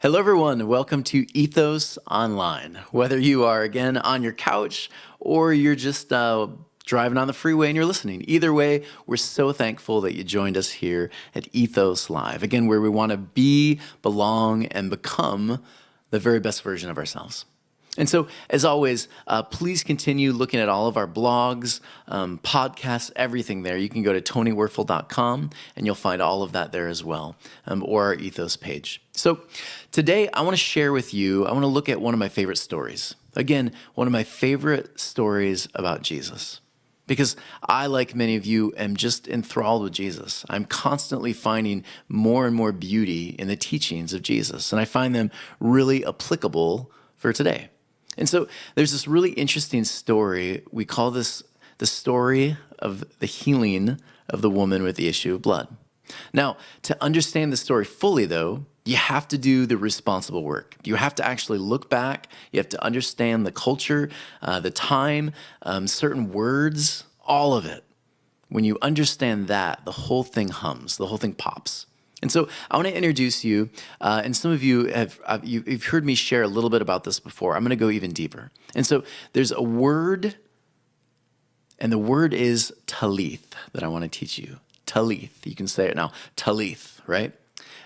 Hello, everyone. Welcome to Ethos Online. Whether you are, again, on your couch or you're just driving on the freeway and you're listening, either way, we're so thankful that you joined us here at Ethos Live, again, where we want to be, belong, and become the very best version of ourselves. And so, as always, please continue looking at all of our blogs, podcasts, everything there. You can go to TonyWuerfel.com and you'll find all of that there as well, or our Ethos page. So today I want to share with you, I want to look at one of my favorite stories. Again, one of my favorite stories about Jesus. Because I, like many of you, am just enthralled with Jesus. I'm constantly finding more and more beauty in the teachings of Jesus, and I find them really applicable for today. And so there's this really interesting story. We call this the story of the healing of the woman with the issue of blood. Now, to understand the story fully, though, you have to do the responsible work. You have to actually look back. You have to understand the culture, the time, certain words, all of it. When you understand that, the whole thing hums, the whole thing pops. And so I want to introduce you, and some of you you've heard me share a little bit about this before. I'm going to go even deeper. And so there's a word, and the word is talith that I want to teach you. Talith. You can say it now. Talith, right?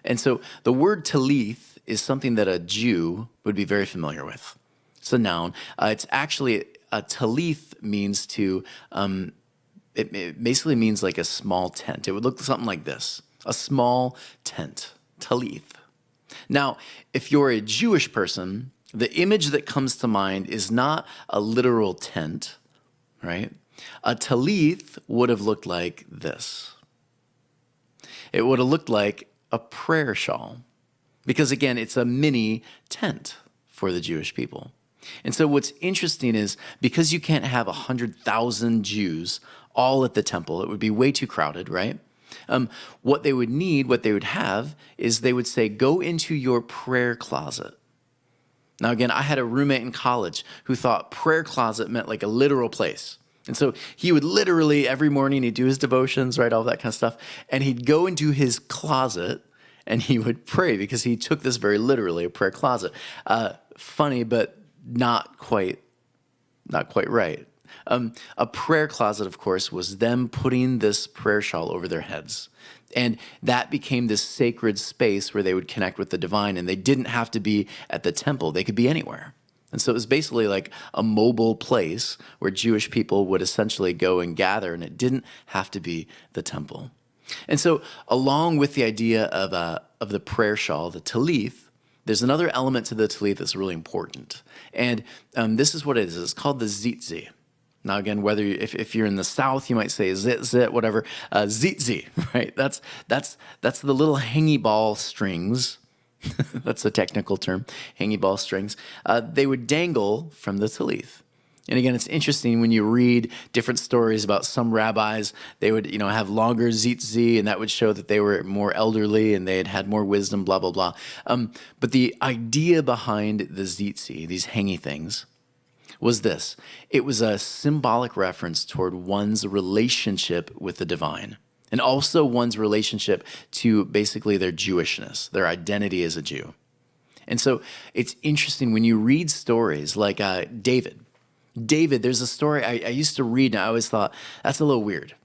And so the word talith is something that a Jew would be very familiar with. It's a noun. It's actually, talith means to, it basically means like a small tent. It would look something like this. A small tent, talith. Now, if you're a Jewish person, the image that comes to mind is not a literal tent, right? A talith would have looked like this. It would have looked like a prayer shawl, because again, it's a mini tent for the Jewish people. And so what's interesting is because you can't have 100,000 Jews all at the temple, it would be way too crowded, right? What they would have is they would say, go into your prayer closet. Now, again, I had a roommate in college who thought prayer closet meant like a literal place. And so he would literally, every morning, he'd do his devotions, right, all that kind of stuff, and he'd go into his closet and he would pray because he took this very literally, a prayer closet. Funny, but not quite right. A prayer closet, of course, was them putting this prayer shawl over their heads. And that became this sacred space where they would connect with the divine, and they didn't have to be at the temple. They could be anywhere. And so it was basically like a mobile place where Jewish people would essentially go and gather, and it didn't have to be the temple. And so along with the idea of the prayer shawl, the talith, there's another element to the talith that's really important. And this is what it is. It's called the tzitzit. Now, again, whether if you're in the South, you might say zit, whatever, tzitzit, right? That's the little hangy ball strings. That's a technical term, hangy ball strings. They would dangle from the talith. And again, it's interesting when you read different stories about some rabbis, they would, have longer tzitzit, and that would show that they were more elderly and they had more wisdom, blah, blah, blah. But the idea behind the tzitzit, these hangy things, was this. It was a symbolic reference toward one's relationship with the divine, and also one's relationship to basically their Jewishness, their identity as a Jew. And so it's interesting when you read stories like David, there's a story I used to read, and I always thought, that's a little weird.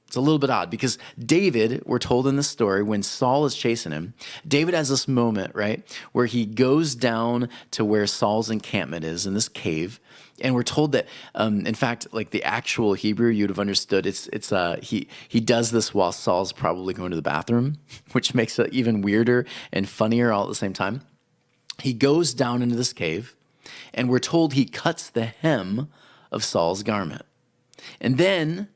It's a little bit odd because David, we're told in the story, when Saul is chasing him, David has this moment, right, where he goes down to where Saul's encampment is in this cave. And we're told that, in fact, like the actual Hebrew, you'd have understood, he does this while Saul's probably going to the bathroom, which makes it even weirder and funnier all at the same time. He goes down into this cave, and we're told he cuts the hem of Saul's garment. And then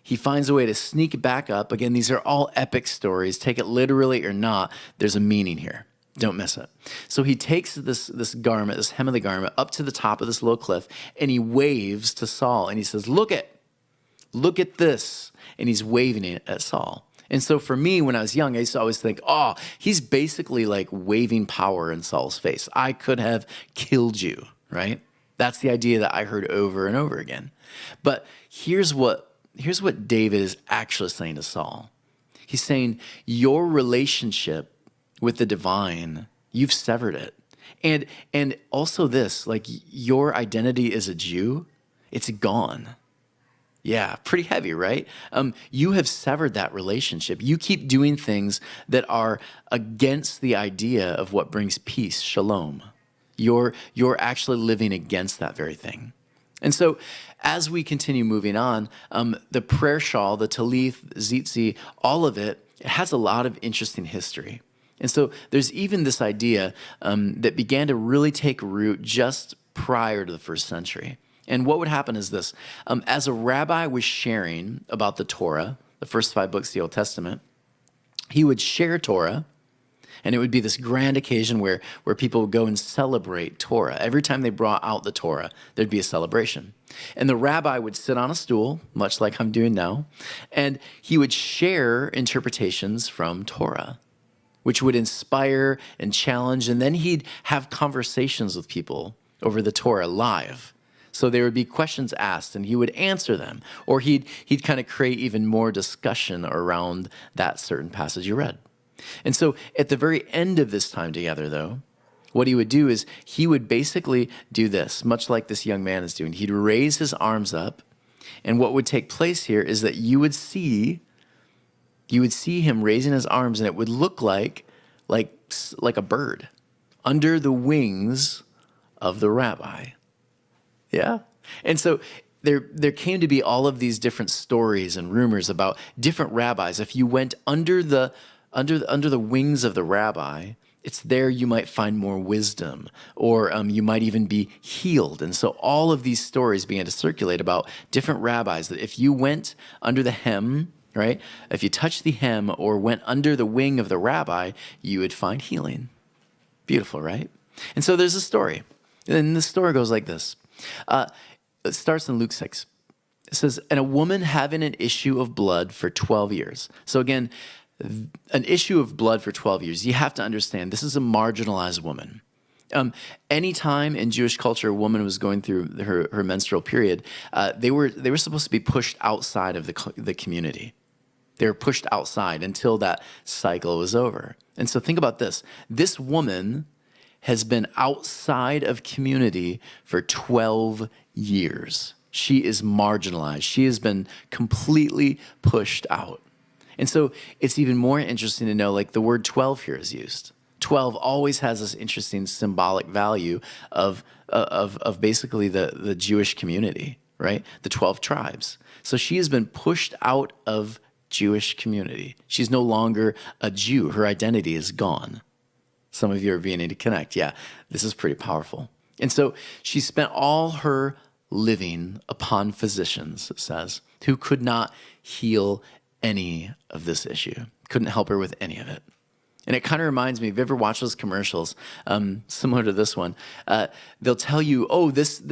he finds a way to sneak back up. Again, these are all epic stories. Take it literally or not, there's a meaning here. Don't miss it. So he takes this garment, this hem of the garment, up to the top of this little cliff, and he waves to Saul, and he says, look at this. And he's waving it at Saul. And so for me, when I was young, I used to always think, oh, he's basically like waving power in Saul's face. I could have killed you, right? That's the idea that I heard over and over again. But here's what David is actually saying to Saul. He's saying, your relationship with the divine You've severed it. And also this, like your identity as a Jew, it's gone. Yeah, pretty heavy, right? You have severed that relationship. You keep doing things that are against the idea of what brings peace, shalom. You're actually living against that very thing. And so as we continue moving on, the prayer shawl, the talith, zitzi, all of it, it has a lot of interesting history. And so there's even this idea that began to really take root just prior to the first century. And what would happen is this. As a rabbi was sharing about the Torah, the first 5 books of the Old Testament, he would share Torah, and it would be this grand occasion where people would go and celebrate Torah. Every time they brought out the Torah, there'd be a celebration. And the rabbi would sit on a stool, much like I'm doing now, and he would share interpretations from Torah, which would inspire and challenge, and then he'd have conversations with people over the Torah live. So there would be questions asked, and he would answer them, or he'd kind of create even more discussion around that certain passage you read. And so at the very end of this time together, though, what he would do is he would basically do this, much like this young man is doing. He'd raise his arms up, and what would take place here is that you would see him raising his arms, and it would look like a bird under the wings of the rabbi. Yeah. And so there came to be all of these different stories and rumors about different rabbis. If you went under the wings of the rabbi, it's there you might find more wisdom, or you might even be healed. And so all of these stories began to circulate about different rabbis, that if you went under the hem, right? If you touched the hem or went under the wing of the rabbi, you would find healing. Beautiful, right? And so there's a story. And the story goes like this. It starts in Luke 6. It says, and a woman having an issue of blood for 12 years. So again, an issue of blood for 12 years. You have to understand, this is a marginalized woman. Anytime in Jewish culture a woman was going through her menstrual period, they were supposed to be pushed outside of the community. They were pushed outside until that cycle was over. And so think about this. This woman has been outside of community for 12 years. She is marginalized. She has been completely pushed out. And so it's even more interesting to know, like the word 12 here is used. 12 always has this interesting symbolic value of basically the Jewish community, right? The 12 tribes. So she has been pushed out of Jewish community. She's no longer a Jew. Her identity is gone. Some of you are beginning to connect. Yeah, this is pretty powerful. And so she spent all her living upon physicians, it says, who could not heal any of this issue, couldn't help her with any of it. And it kind of reminds me, if you ever watched those commercials, similar to this one, they'll tell you, oh, this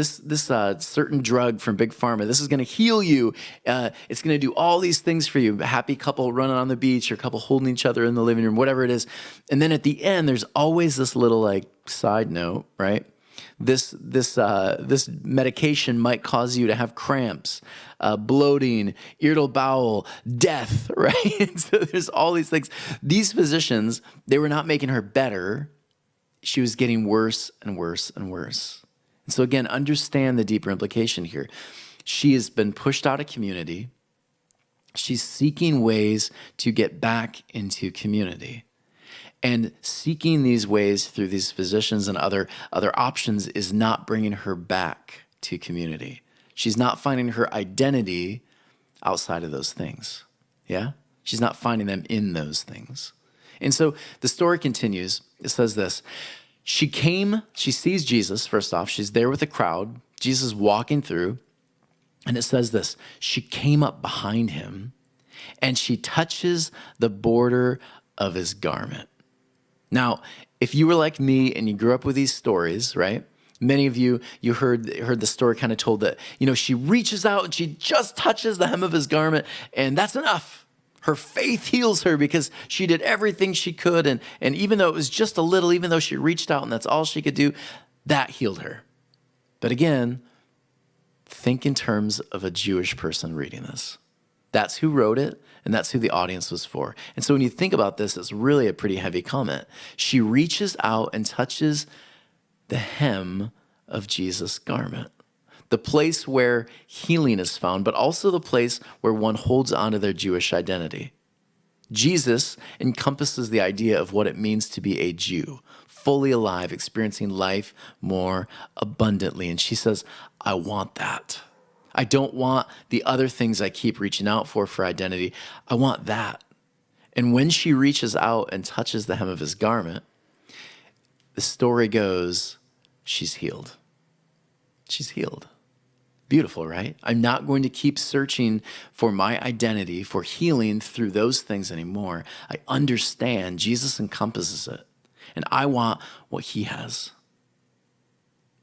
certain drug from Big Pharma, this is going to heal you. It's going to do all these things for you. A happy couple running on the beach, or a couple holding each other in the living room, whatever it is. And then at the end, there's always this little like side note, right? This medication might cause you to have cramps, bloating, irritable bowel, death, right? And so there's all these things. These physicians, they were not making her better. She was getting worse and worse and worse. And so again, understand the deeper implication here. She has been pushed out of community. She's seeking ways to get back into community. And seeking these ways through these physicians and other options is not bringing her back to community. She's not finding her identity outside of those things. Yeah? She's not finding them in those things. And so the story continues. It says this. She sees Jesus, first off. She's there with the crowd. Jesus is walking through. And it says this. She came up behind him, and she touches the border of his garment. Now, if you were like me and you grew up with these stories, right? Many of you heard the story kind of told that, she reaches out and she just touches the hem of his garment, and that's enough. Her faith heals her because she did everything she could. And even though it was just a little, even though she reached out and that's all she could do, that healed her. But again, think in terms of a Jewish person reading this. That's who wrote it, And that's who the audience was for. And so when you think about this, it's really a pretty heavy comment. She reaches out and touches the hem of Jesus' garment, the place where healing is found, but also the place where one holds onto their Jewish identity. Jesus encompasses the idea of what it means to be a Jew, fully alive, experiencing life more abundantly. And she says, I want that. I don't want the other things I keep reaching out for identity. I want that. And when she reaches out and touches the hem of his garment, the story goes, she's healed. She's healed. Beautiful, right? I'm not going to keep searching for my identity, for healing through those things anymore. I understand Jesus encompasses it, and I want what he has.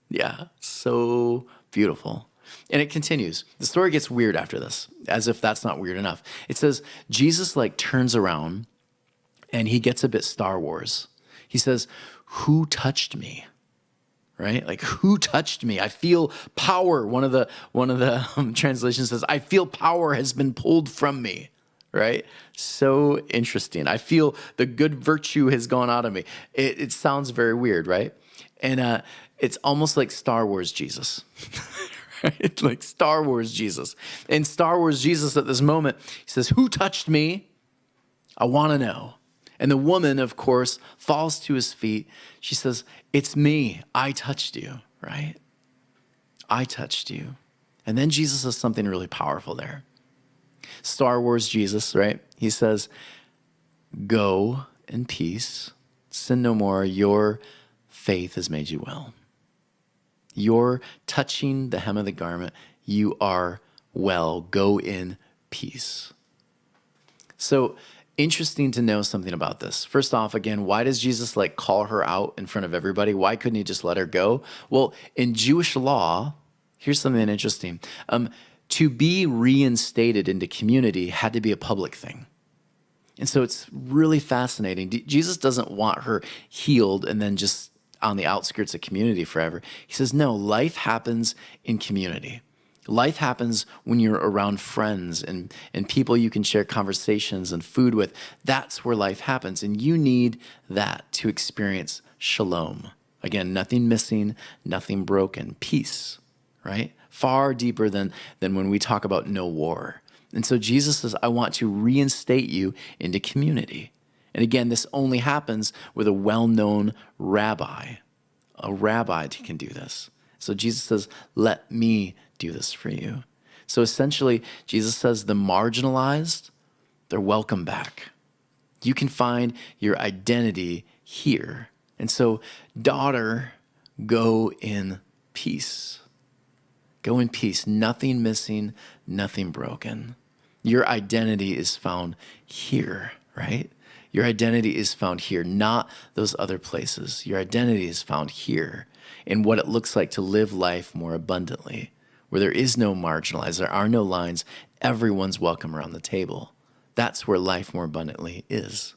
Yeah, so beautiful. And it continues. The story gets weird after this, as if that's not weird enough. It says, Jesus turns around and he gets a bit Star Wars. He says, who touched me? Right? Who touched me? I feel power. One of the translations says, I feel power has been pulled from me. Right? So interesting. I feel the good virtue has gone out of me. It sounds very weird, right? And it's almost like Star Wars Jesus. Right? Like Star Wars Jesus. In Star Wars Jesus at this moment, he says, who touched me? I want to know. And the woman, of course, falls to his feet. She says, it's me. I touched you, right? I touched you. And then Jesus says something really powerful there. Star Wars Jesus, right? He says, go in peace, sin no more. Your faith has made you well. You're touching the hem of the garment. You are well. Go in peace. So, interesting to know something about this. First off, again, why does Jesus call her out in front of everybody? Why couldn't he just let her go? Well, in Jewish law, here's something interesting. To be reinstated into community had to be a public thing. And so it's really fascinating. Jesus doesn't want her healed and then just on the outskirts of community forever. He says, no, life happens in community. Life happens when you're around friends and people you can share conversations and food with. That's where life happens. And you need that to experience shalom. Again, nothing missing, nothing broken. Peace, right? Far deeper than when we talk about no war. And so Jesus says, I want to reinstate you into community. And again, this only happens with a well-known rabbi. A rabbi can do this. So Jesus says, let me do this for you. So essentially, Jesus says the marginalized, they're welcome back. You can find your identity here. And so, daughter, go in peace. Go in peace. Nothing missing, nothing broken. Your identity is found here, right? Your identity is found here, not those other places. Your identity is found here in what it looks like to live life more abundantly, where there is no marginalized, there are no lines, everyone's welcome around the table. That's where life more abundantly is.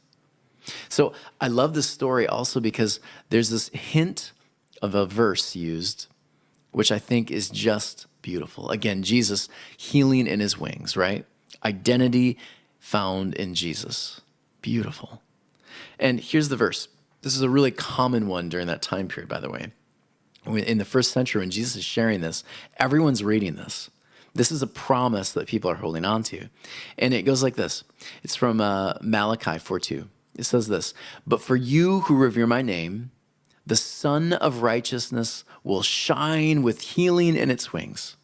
So I love this story also because there's this hint of a verse used, which I think is just beautiful. Again, Jesus healing in his wings, right? Identity found in Jesus. Beautiful. And here's the verse. This is a really common one during that time period, by the way. In the first century, when Jesus is sharing this, everyone's reading this. This is a promise that people are holding on to. And it goes like this. It's from Malachi 4:2. It says this, but for you who revere my name, the Son of Righteousness will shine with healing in its wings.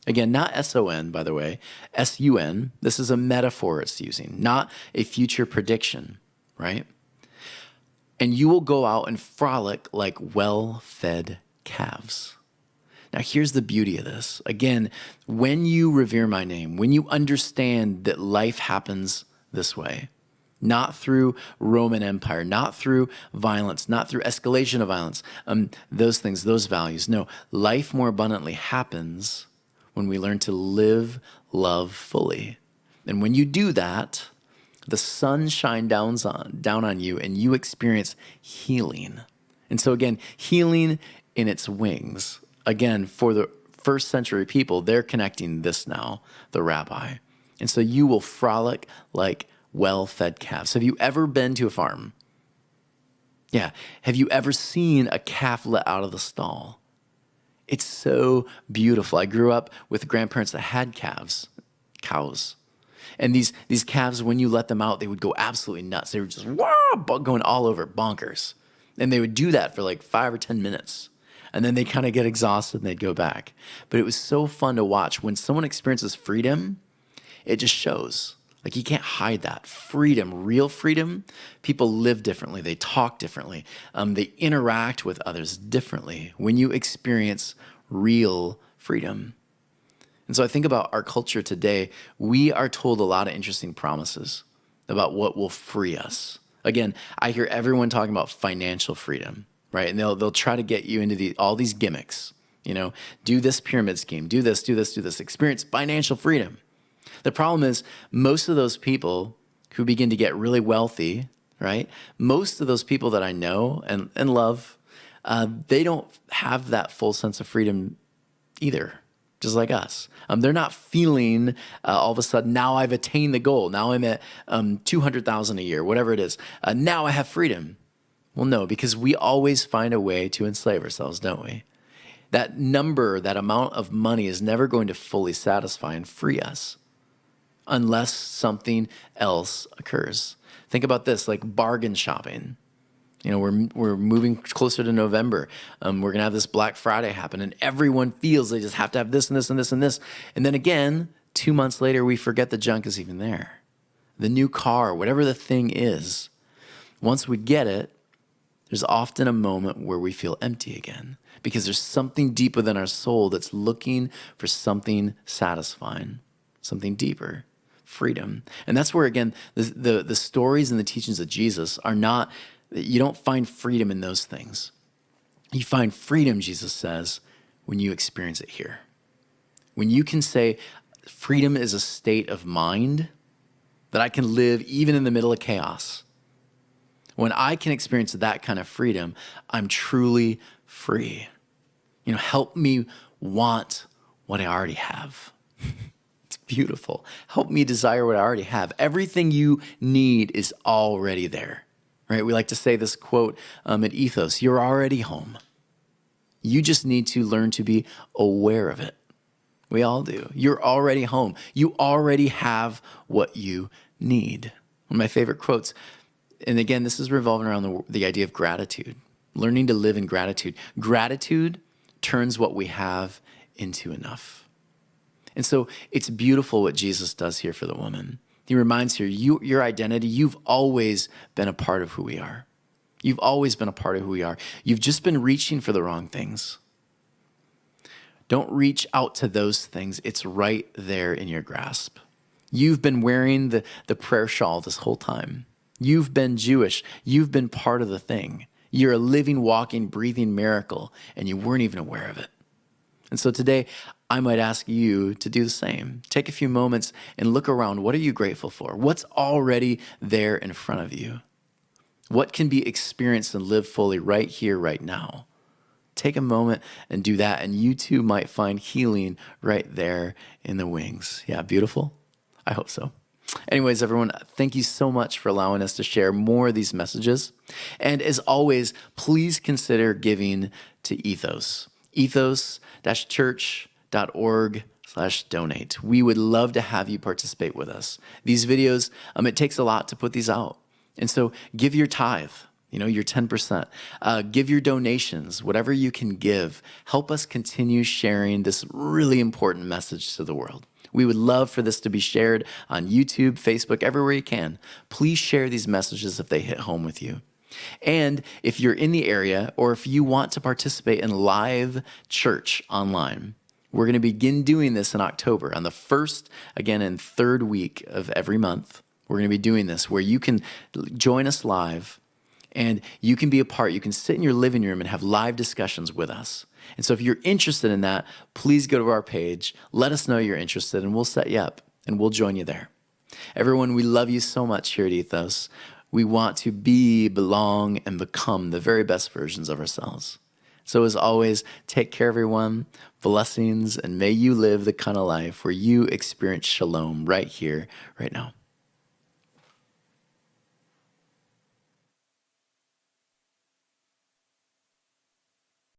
Again, not S-O-N, by the way, S-U-N. This is a metaphor it's using, not a future prediction, right? And you will go out and frolic like well-fed calves. Now, here's the beauty of this. Again, when you revere my name, when you understand that life happens this way, not through Roman Empire, not through violence, not through escalation of violence, those things, those values. No, life more abundantly happens when we learn to live love fully. And when you do that, the sun shines down on you and you experience healing. And so again, healing in its wings. Again, for the first century people, they're connecting this now, the rabbi. And so you will frolic like well-fed calves. Have you ever been to a farm? Yeah. Have you ever seen a calf let out of the stall? It's so beautiful. I grew up with grandparents that had cows. And these calves, when you let them out, they would go absolutely nuts. They were just going all over, bonkers. And they would do that for like 5 or 10 minutes. And then they kind of get exhausted and they'd go back. But it was so fun to watch. When someone experiences freedom, it just shows. Like, you can't hide that. Freedom, real freedom, people live differently. They talk differently. They interact with others differently when you experience real freedom. And so I think about our culture today. We are told a lot of interesting promises about what will free us. Again, I hear everyone talking about financial freedom, right? And they'll try to get you into all these gimmicks. Do this pyramid scheme, do this, experience financial freedom. The problem is most of those people who begin to get really wealthy, right? Most of those people that I know and love, they don't have that full sense of freedom either, just like us. They're not feeling all of a sudden, now I've attained the goal. Now I'm at $200,000 a year, whatever it is. Now I have freedom. Well, no, because we always find a way to enslave ourselves, don't we? That number, that amount of money is never going to fully satisfy and free us unless something else occurs. Think about this, like bargain shopping. We're moving closer to November. We're going to have this Black Friday happen, and everyone feels they just have to have this and this and this and this. And then again, 2 months later, we forget the junk is even there. The new car, whatever the thing is, once we get it, there's often a moment where we feel empty again because there's something deep within our soul that's looking for something satisfying, something deeper. Freedom. And that's where, again, the stories and the teachings of Jesus are not, you don't find freedom in those things. You find freedom, Jesus says, when you experience it here. When you can say, freedom is a state of mind that I can live even in the middle of chaos. When I can experience that kind of freedom, I'm truly free. Help me want what I already have. Beautiful. Help me desire what I already have. Everything you need is already there, right? We like to say this quote at Ethos, you're already home. You just need to learn to be aware of it. We all do. You're already home. You already have what you need. One of my favorite quotes, and again, this is revolving around the idea of gratitude, learning to live in gratitude. Gratitude turns what we have into enough. And so it's beautiful what Jesus does here for the woman. He reminds her, your identity, you've always been a part of who we are. You've always been a part of who we are. You've just been reaching for the wrong things. Don't reach out to those things. It's right there in your grasp. You've been wearing the prayer shawl this whole time. You've been Jewish. You've been part of the thing. You're a living, walking, breathing miracle, and you weren't even aware of it. And so today, I might ask you to do the same. Take a few moments and look around. What are you grateful for? What's already there in front of you? What can be experienced and lived fully right here, right now? Take a moment and do that, and you too might find healing right there in the wings. Yeah, beautiful? I hope so. Anyways, everyone, thank you so much for allowing us to share more of these messages. And as always, please consider giving to Ethos. Ethos-Church.org/donate. We would love to have you participate with us. These videos, it takes a lot to put these out. And so give your tithe, your 10%. Give your donations, whatever you can give. Help us continue sharing this really important message to the world. We would love for this to be shared on YouTube, Facebook, everywhere you can. Please share these messages if they hit home with you. And if you're in the area or if you want to participate in live church online, we're going to begin doing this in October on the first, again, and third week of every month. We're going to be doing this where you can join us live and you can be a part. You can sit in your living room and have live discussions with us. And so if you're interested in that, please go to our page. Let us know you're interested and we'll set you up and we'll join you there. Everyone, we love you so much here at Ethos. We want to be, belong, and become the very best versions of ourselves. So as always, take care, everyone. Blessings, and may you live the kind of life where you experience shalom right here, right now.